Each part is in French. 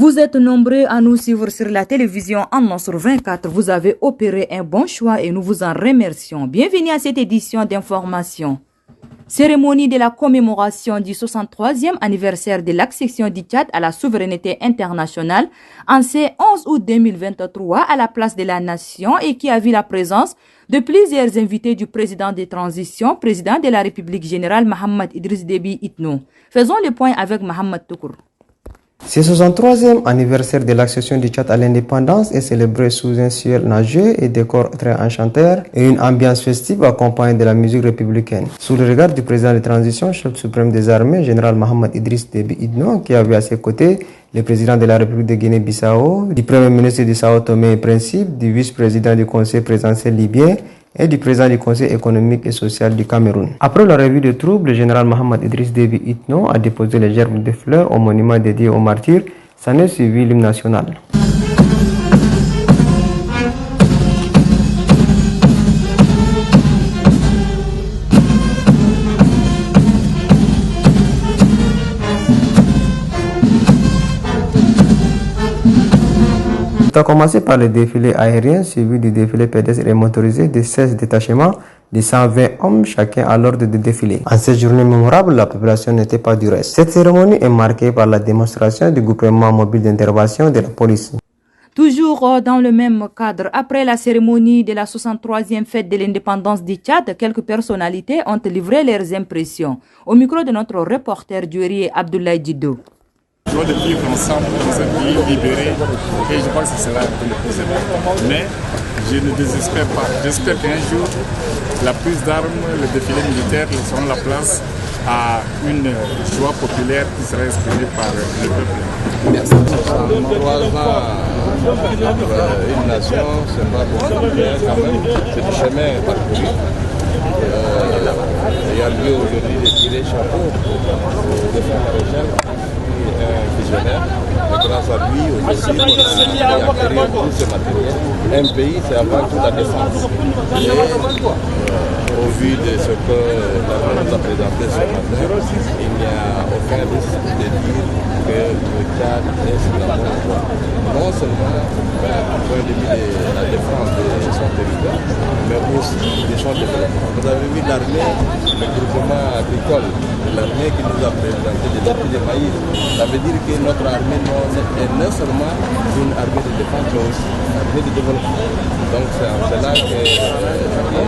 Vous êtes nombreux à nous suivre sur la télévision en Nasr 24. Vous avez opéré un bon choix et nous vous en remercions. Bienvenue à cette édition d'information. Cérémonie de la commémoration du 63e anniversaire de l'accession du Tchad à la souveraineté internationale en ce 11 août 2023 à la place de la Nation et qui a vu la présence de plusieurs invités du président de transition, président de la République générale Mohamed Idriss Déby Itno. Faisons le point avec Mohamed Toukour. Ce 63e anniversaire de l'accession du Tchad à l'indépendance est célébré sous un ciel nageux et décor très enchanteur et une ambiance festive accompagnée de la musique républicaine. Sous le regard du président de transition, chef suprême des armées, général Mohamed Idriss Déby Itno, qui avait à ses côtés le président de la République de Guinée-Bissau, du premier ministre de Sao Tomé et Principe, du vice-président du conseil présidentiel libyen et du président du Conseil économique et social du Cameroun. Après la revue de troupes, le général Mohamed Idriss Déby Itno a déposé les gerbes de fleurs au monument dédié aux martyrs. S'en est suivi l'hymne national. Ça a commencé par le défilé aérien suivi du défilé pédestre et motorisé de 16 détachements de 120 hommes chacun à l'ordre de défilé. En cette journée mémorable, la population n'était pas du reste. Cette cérémonie est marquée par la démonstration du groupement mobile d'intervention de la police. Toujours dans le même cadre, après la cérémonie de la 63e fête de l'indépendance du Tchad, quelques personnalités ont livré leurs impressions. Au micro de notre reporter Dueri Abdoulaye Djido. Joie de vivre ensemble dans un pays libéré et je pense que c'est là le plus important. Mais je ne désespère pas. J'espère qu'un jour, la prise d'armes, le défilé militaire laisseront la place à une joie populaire qui sera exprimée par le peuple. Merci. Une nation, c'est pas populaire quand même, c'est du chemin parcouru. Il y a lieu aujourd'hui de tirer chapeau au défunt maréchal. Visionnaire. Et grâce à lui, aussi, on a acquérir tout ce matériel. Un pays, c'est avant tout la défense. Et, au vu de ce que la nous a présenté ce matin, il n'y a aucun risque de dire que le Tchad est sur la bonne voie. Non seulement du point de vue de la défense de son territoire, mais aussi de son développement. Vous avez vu l'armée, le groupement agricole, l'armée qui nous a présenté des appui de maïs. Ça veut dire que notre armée est non seulement une armée de défense, mais aussi une armée de développement. Donc c'est en cela que l'armée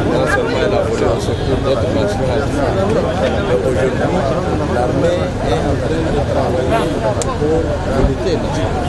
non seulement elle a volé au secours d'autres nations, mais aujourd'hui l'armée est en train de travailler pour l'unité nationale.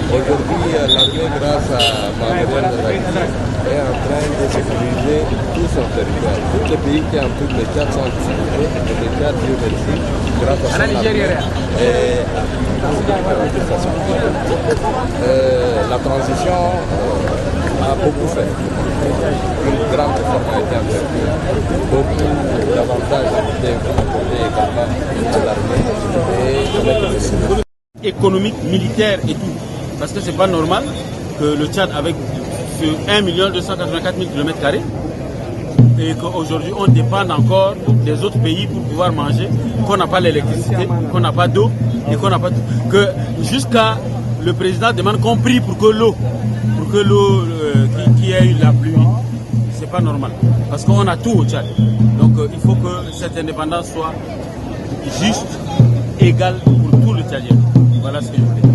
Aujourd'hui l'armée, grâce à Marielle est en train de sécuriser tout son territoire. Tous les pays qui entourent le Tchad sont en sécurité et le Tchad, Dieu merci, grâce à son armée et la transition a beaucoup fait. Une grande réforme a été entreprise. Beaucoup d'avantages ont été apportés également à l'armée et économique, militaire et tout. Parce que c'est pas normal que le Tchad, avec 1 284 000 km2, et qu'aujourd'hui on dépend encore des autres pays pour pouvoir manger, qu'on n'a pas l'électricité, qu'on n'a pas d'eau et qu'on n'a pas tout. Que jusqu'à le président demande qu'on prie pour que l'eau qui ait eu la pluie, c'est pas normal. Parce qu'on a tout au Tchad. Donc il faut que cette indépendance soit juste, égale pour tout le Tchadien. Voilà ce que je voulais dire.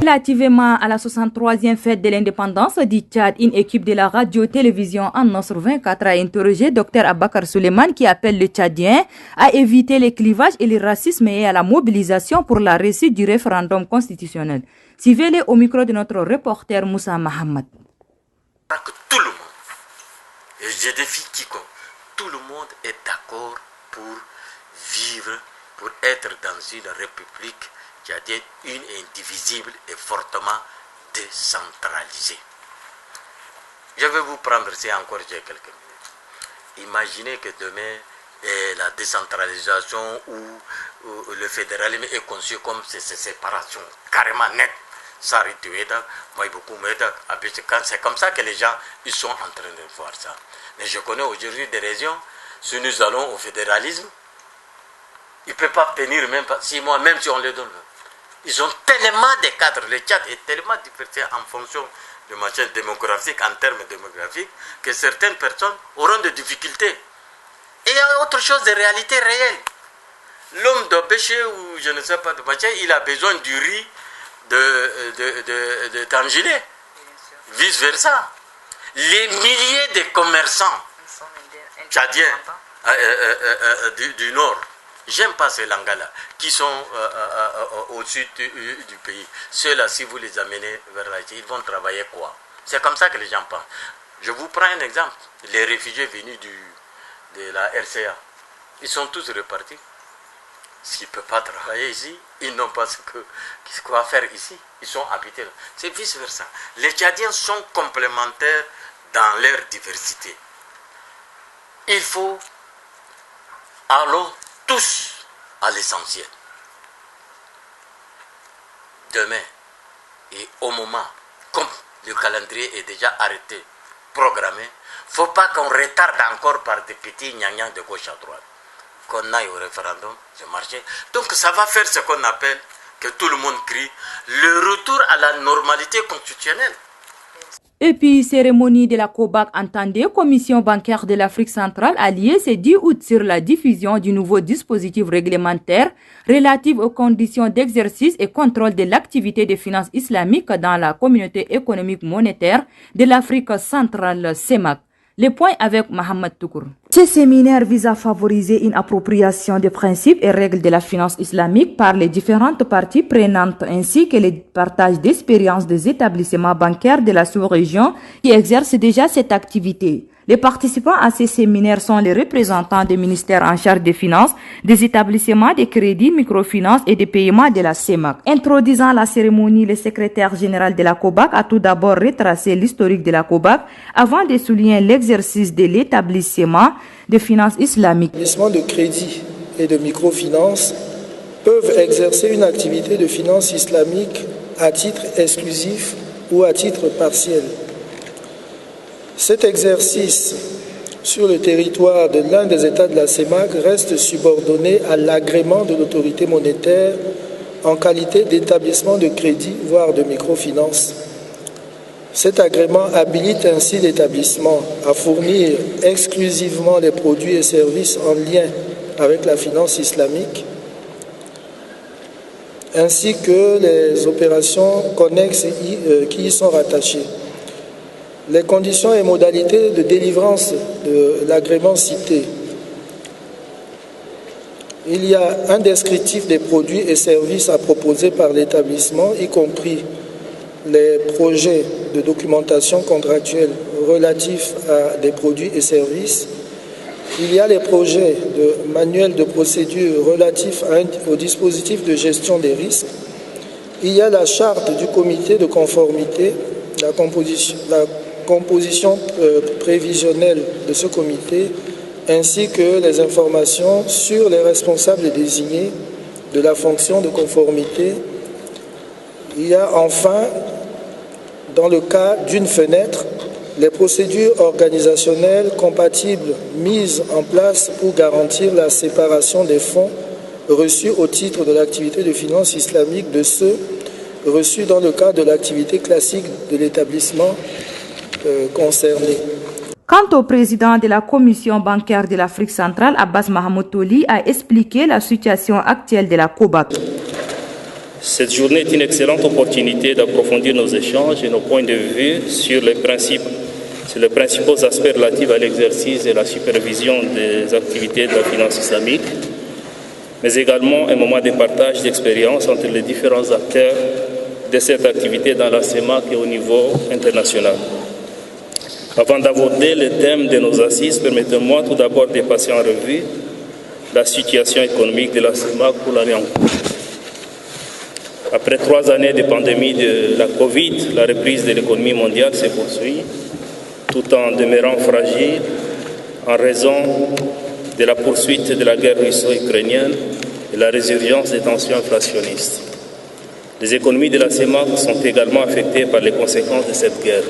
Relativement à la 63e fête de l'indépendance du Tchad, une équipe de la radio-télévision en Nasr 24 a interrogé Dr Abakar Suleiman qui appelle le Tchadien à éviter les clivages et le racisme et à la mobilisation pour la réussite du référendum constitutionnel. Suivez-le au micro de notre reporter Moussa Mahamad. Que tout le monde, et je défie quiconque, tout le monde est d'accord pour vivre, pour être dans une république tchadienne une indivisible et fortement décentralisée. Je vais vous prendre, c'est encore quelques minutes. Imaginez que demain, la décentralisation ou le fédéralisme est conçu comme ces séparations carrément nettes. Ça c'est comme ça que les gens ils sont en train de voir ça. Mais je connais aujourd'hui des régions, si nous allons au fédéralisme, Il ne peut pas tenir même pas 6 mois, même si on les donne. Ils ont tellement de cadres, le Tchad est tellement diversifié en fonction de machines démographiques, en termes démographiques, que certaines personnes auront des difficultés. Et il y a autre chose de réalité réelle. L'homme de pêcher ou je ne sais pas de machin, il a besoin du riz de Tangilet. Vice versa. Les milliers de commerçants tchadiens du Nord, j'aime pas ces langues-là, qui sont au sud du pays. Ceux-là, si vous les amenez vers là, ils vont travailler quoi? C'est comme ça que les gens pensent. Je vous prends un exemple. Les réfugiés venus de la RCA, ils sont tous repartis. S'ils ne peuvent pas travailler ici, ils n'ont pas quoi faire ici. Ils sont habités là. C'est vice-versa. Les Tchadiens sont complémentaires dans leur diversité. Il faut allons tous à l'essentiel. Demain et au moment, comme le calendrier est déjà arrêté, programmé, il ne faut pas qu'on retarde encore par des petits gnagnans de gauche à droite. Qu'on aille au référendum, c'est marché. Donc ça va faire ce qu'on appelle, que tout le monde crie, le retour à la normalité constitutionnelle. Et puis, cérémonie de la COBAC entendée, Commission bancaire de l'Afrique centrale alliée ce 10 août sur la diffusion du nouveau dispositif réglementaire relatif aux conditions d'exercice et contrôle de l'activité des finances islamiques dans la communauté économique monétaire de l'Afrique centrale, CEMAC. Les points avec Mohamed Toukour. Ce séminaire vise à favoriser une appropriation des principes et règles de la finance islamique par les différentes parties prenantes ainsi que le partage d'expériences des établissements bancaires de la sous-région qui exercent déjà cette activité. Les participants à ces séminaires sont les représentants des ministères en charge des finances, des établissements de crédit, microfinance et des paiements de la CEMAC. Introduisant la cérémonie, le secrétaire général de la COBAC a tout d'abord retracé l'historique de la COBAC avant de souligner l'exercice de l'établissement de finances islamiques. Les établissements de crédit et de microfinance peuvent exercer une activité de finance islamique à titre exclusif ou à titre partiel. Cet exercice sur le territoire de l'un des États de la CEMAC reste subordonné à l'agrément de l'autorité monétaire en qualité d'établissement de crédit, voire de microfinance. Cet agrément habilite ainsi l'établissement à fournir exclusivement les produits et services en lien avec la finance islamique, ainsi que les opérations connexes qui y sont rattachées. Les conditions et modalités de délivrance de l'agrément cité. Il y a un descriptif des produits et services à proposer par l'établissement, y compris les projets de documentation contractuelle relatifs à des produits et services. Il y a les projets de manuel de procédure relatifs au dispositif de gestion des risques. Il y a la charte du comité de conformité, la composition prévisionnelle de ce comité, ainsi que les informations sur les responsables désignés de la fonction de conformité. Il y a enfin, dans le cas d'une fenêtre, les procédures organisationnelles compatibles mises en place pour garantir la séparation des fonds reçus au titre de l'activité de finance islamique de ceux reçus dans le cadre de l'activité classique de l'établissement concerné. Quant au président de la Commission bancaire de l'Afrique centrale, Abbas Mahamoud Toli, a expliqué la situation actuelle de la COBAC. Cette journée est une excellente opportunité d'approfondir nos échanges et nos points de vue sur les principaux aspects relatifs à l'exercice et la supervision des activités de la finance islamique, mais également un moment de partage d'expériences entre les différents acteurs de cette activité dans la CEMAC et au niveau international. Avant d'aborder le thème de nos assises, permettez-moi tout d'abord de passer en revue la situation économique de la CEMAC pour l'année en cours. Après 3 années de pandémie de la Covid, la reprise de l'économie mondiale se poursuit, tout en demeurant fragile en raison de la poursuite de la guerre russo-ukrainienne et la résurgence des tensions inflationnistes. Les économies de la CEMAC sont également affectées par les conséquences de cette guerre.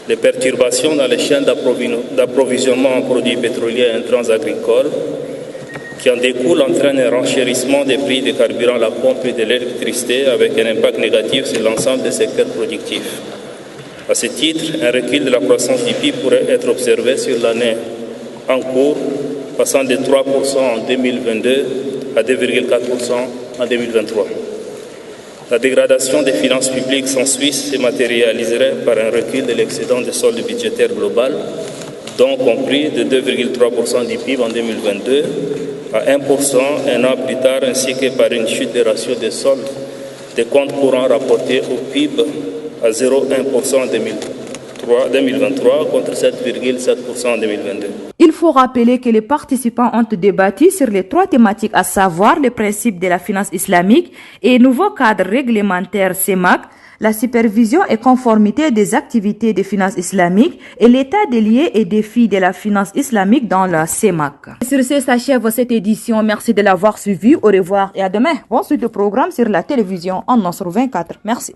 Les perturbations dans les chaînes d'approvisionnement en produits pétroliers et intrants agricoles, qui en découle entraîne un renchérissement des prix des carburants à la pompe et de l'électricité avec un impact négatif sur l'ensemble des secteurs productifs. À ce titre, un recul de la croissance du PIB pourrait être observé sur l'année en cours, passant de 3% en 2022 à 2,4% en 2023. La dégradation des finances publiques en Suisse se matérialiserait par un recul de l'excédent des soldes budgétaires global, dont compris de 2,3% du PIB en 2022 à 1% un an plus tard, ainsi que par une chute des ratios des soldes des comptes courants rapportés au PIB à 0,1% en 2023 contre 7,7% en 2022. Il faut rappeler que les participants ont débattu sur les 3 thématiques, à savoir le principe de la finance islamique et nouveau cadre réglementaire CEMAC, la supervision et conformité des activités de finance islamique et l'état des liens et défis de la finance islamique dans la CEMAC. Sur ce s'achève cette édition. Merci de l'avoir suivi. Au revoir et à demain. Bonne suite de programme sur la télévision en Nosr 24. Merci.